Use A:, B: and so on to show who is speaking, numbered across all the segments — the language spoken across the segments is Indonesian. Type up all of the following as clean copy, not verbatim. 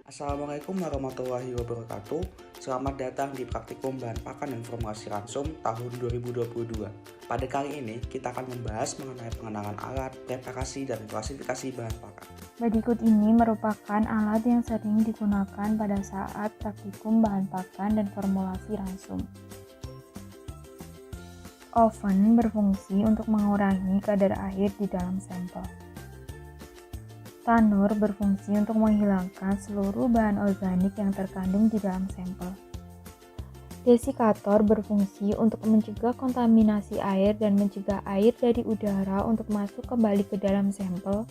A: Assalamualaikum warahmatullahi wabarakatuh. Selamat datang di Praktikum Bahan Pakan dan Formulasi Ransum tahun 2022. Pada kali ini kita akan membahas mengenai pengenalan alat, preparasi, dan klasifikasi bahan pakan.
B: Berikut ini merupakan alat yang sering digunakan pada saat praktikum bahan pakan dan formulasi ransum. Oven berfungsi untuk mengurangi kadar air di dalam sampel. Tanur berfungsi untuk menghilangkan seluruh bahan organik yang terkandung di dalam sampel. Desikator berfungsi untuk mencegah kontaminasi air dan mencegah air dari udara untuk masuk kembali ke dalam sampel,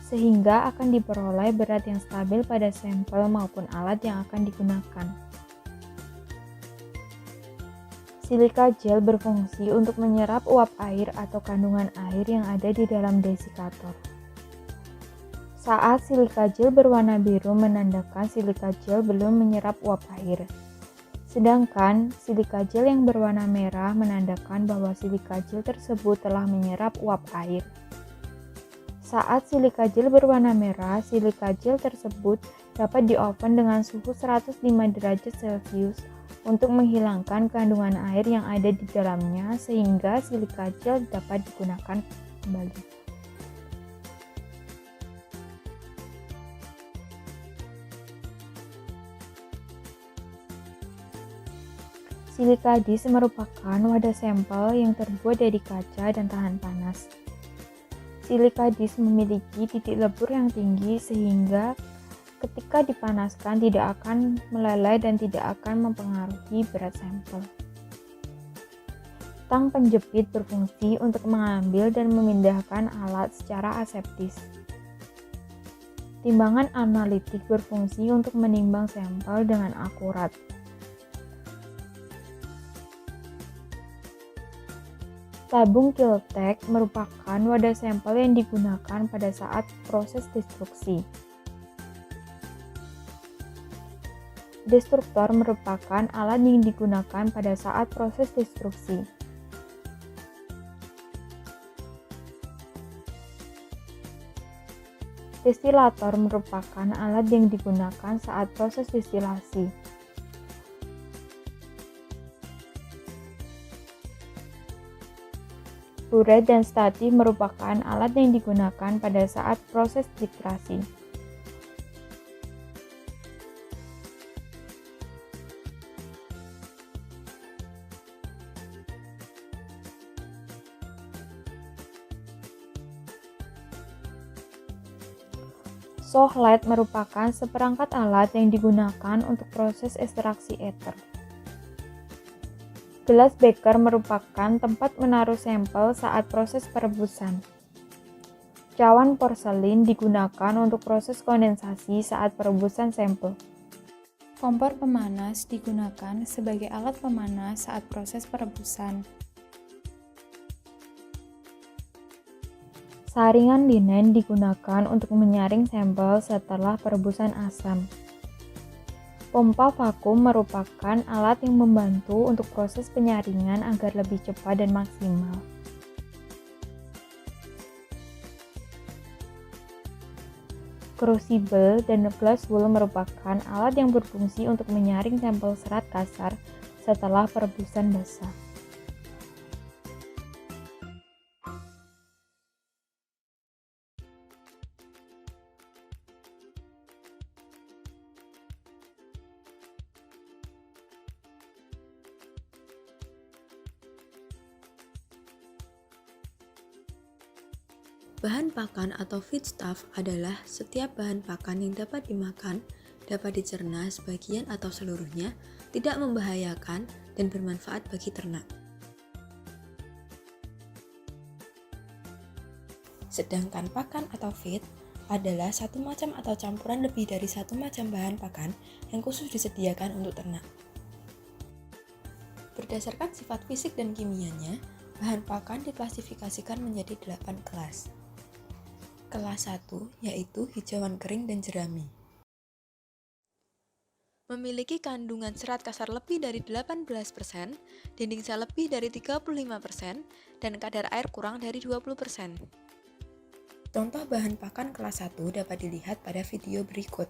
B: sehingga akan diperoleh berat yang stabil pada sampel maupun alat yang akan digunakan. Silika gel berfungsi untuk menyerap uap air atau kandungan air yang ada di dalam desikator. Saat silika gel berwarna biru menandakan silika gel belum menyerap uap air. Sedangkan silika gel yang berwarna merah menandakan bahwa silika gel tersebut telah menyerap uap air. Saat silika gel berwarna merah, silika gel tersebut dapat di-oven dengan suhu 105 derajat Celcius untuk menghilangkan kandungan air yang ada di dalamnya sehingga silika gel dapat digunakan kembali. Silika dish merupakan wadah sampel yang terbuat dari kaca dan tahan panas. Silika dish memiliki titik lebur yang tinggi sehingga ketika dipanaskan tidak akan meleleh dan tidak akan mempengaruhi berat sampel. Tang penjepit berfungsi untuk mengambil dan memindahkan alat secara aseptis. Timbangan analitik berfungsi untuk menimbang sampel dengan akurat. Tabung Kiltech merupakan wadah sampel yang digunakan pada saat proses destruksi. Destruktor merupakan alat yang digunakan pada saat proses destruksi. Destilator merupakan alat yang digunakan saat proses destilasi. Buret dan statif merupakan alat yang digunakan pada saat proses titrasi. Sohlet merupakan seperangkat alat yang digunakan untuk proses ekstraksi ether. Gelas beker merupakan tempat menaruh sampel saat proses perebusan. Cawan porselin digunakan untuk proses kondensasi saat perebusan sampel. Kompor pemanas digunakan sebagai alat pemanas saat proses perebusan. Saringan linen digunakan untuk menyaring sampel setelah perebusan asam. Pompa vakum merupakan alat yang membantu untuk proses penyaringan agar lebih cepat dan maksimal. Crucible dan glass wool merupakan alat yang berfungsi untuk menyaring sampel serat kasar setelah perebusan basah.
C: Bahan pakan atau feedstuff adalah setiap bahan pakan yang dapat dimakan, dapat dicerna sebagian atau seluruhnya, tidak membahayakan, dan bermanfaat bagi ternak. Sedangkan pakan atau feed adalah satu macam atau campuran lebih dari satu macam bahan pakan yang khusus disediakan untuk ternak. Berdasarkan sifat fisik dan kimianya, bahan pakan diklasifikasikan menjadi 8 kelas. Kelas 1 yaitu hijauan kering dan jerami. Memiliki kandungan serat kasar lebih dari 18%, dinding sel lebih dari 35%, dan kadar air kurang dari 20%. Contoh bahan pakan kelas 1 dapat dilihat pada video berikut.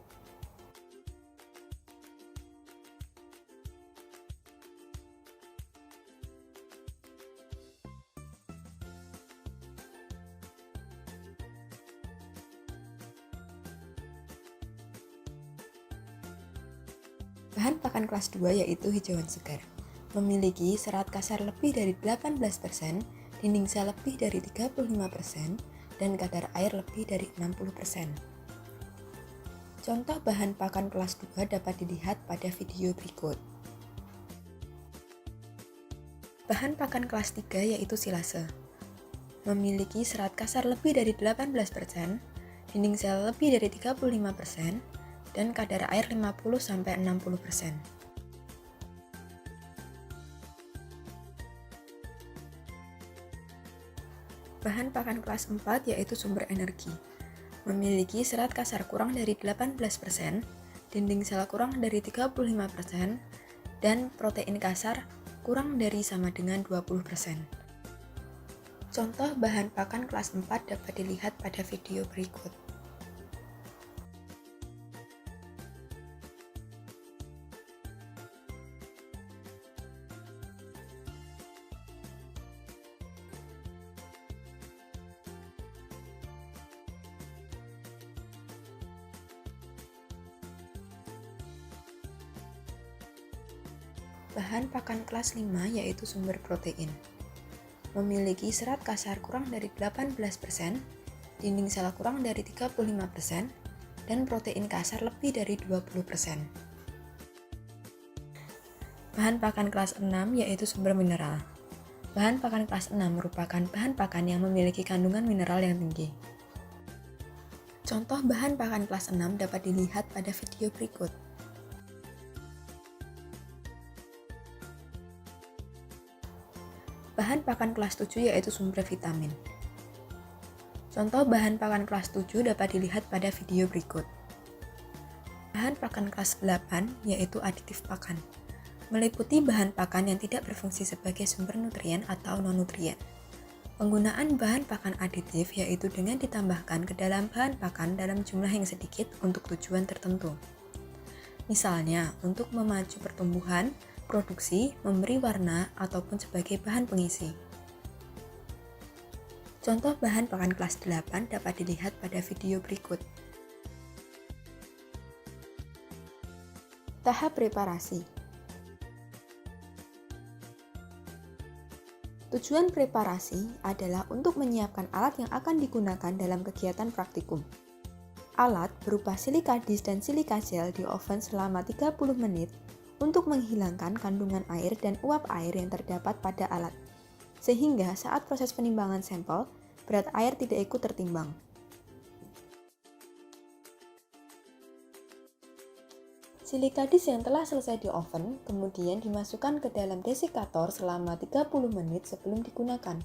C: Bahan pakan kelas 2 yaitu hijauan segar. Memiliki serat kasar lebih dari 18%, dinding sel lebih dari 35%, dan kadar air lebih dari 60%. Contoh bahan pakan kelas 2 dapat dilihat pada video berikut. Bahan pakan kelas 3 yaitu silase. Memiliki serat kasar lebih dari 18%, dinding sel lebih dari 35%, dan kadar air 50-60%. Bahan pakan kelas 4 yaitu sumber energi. Memiliki serat kasar kurang dari 18%, dinding sel kurang dari 35%, dan protein kasar kurang dari sama dengan 20%. Contoh bahan pakan kelas 4 dapat dilihat pada video berikut. Bahan pakan kelas 5 yaitu sumber protein. Memiliki serat kasar kurang dari 18%, dinding sel kurang dari 35%, dan protein kasar lebih dari 20%. Bahan pakan kelas 6 yaitu sumber mineral. Bahan pakan kelas 6 merupakan bahan pakan yang memiliki kandungan mineral yang tinggi. Contoh bahan pakan kelas 6 dapat dilihat pada video berikut. Bahan pakan kelas 7 yaitu sumber vitamin. Contoh bahan pakan kelas 7 dapat dilihat pada video berikut. Bahan pakan kelas 8 yaitu aditif pakan. Meliputi bahan pakan yang tidak berfungsi sebagai sumber nutrien atau non-nutrien. Penggunaan bahan pakan aditif yaitu dengan ditambahkan ke dalam bahan pakan dalam jumlah yang sedikit untuk tujuan tertentu. Misalnya, untuk memacu pertumbuhan, produksi, memberi warna, ataupun sebagai bahan pengisi. Contoh bahan pakan kelas 8 dapat dilihat pada video berikut. Tahap preparasi. Tujuan preparasi adalah untuk menyiapkan alat yang akan digunakan dalam kegiatan praktikum. Alat berupa silika dish dan silika gel di oven selama 30 menit untuk menghilangkan kandungan air dan uap air yang terdapat pada alat, sehingga saat proses penimbangan sampel, berat air tidak ikut tertimbang. Silika dish yang telah selesai di oven kemudian dimasukkan ke dalam desikator selama 30 menit sebelum digunakan.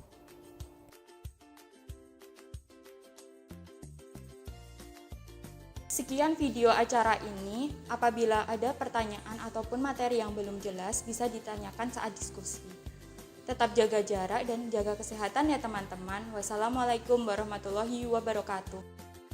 B: Sekian video acara ini. Apabila ada pertanyaan ataupun materi yang belum jelas, bisa ditanyakan saat diskusi. Tetap jaga jarak dan jaga kesehatan ya teman-teman. Wassalamualaikum warahmatullahi wabarakatuh.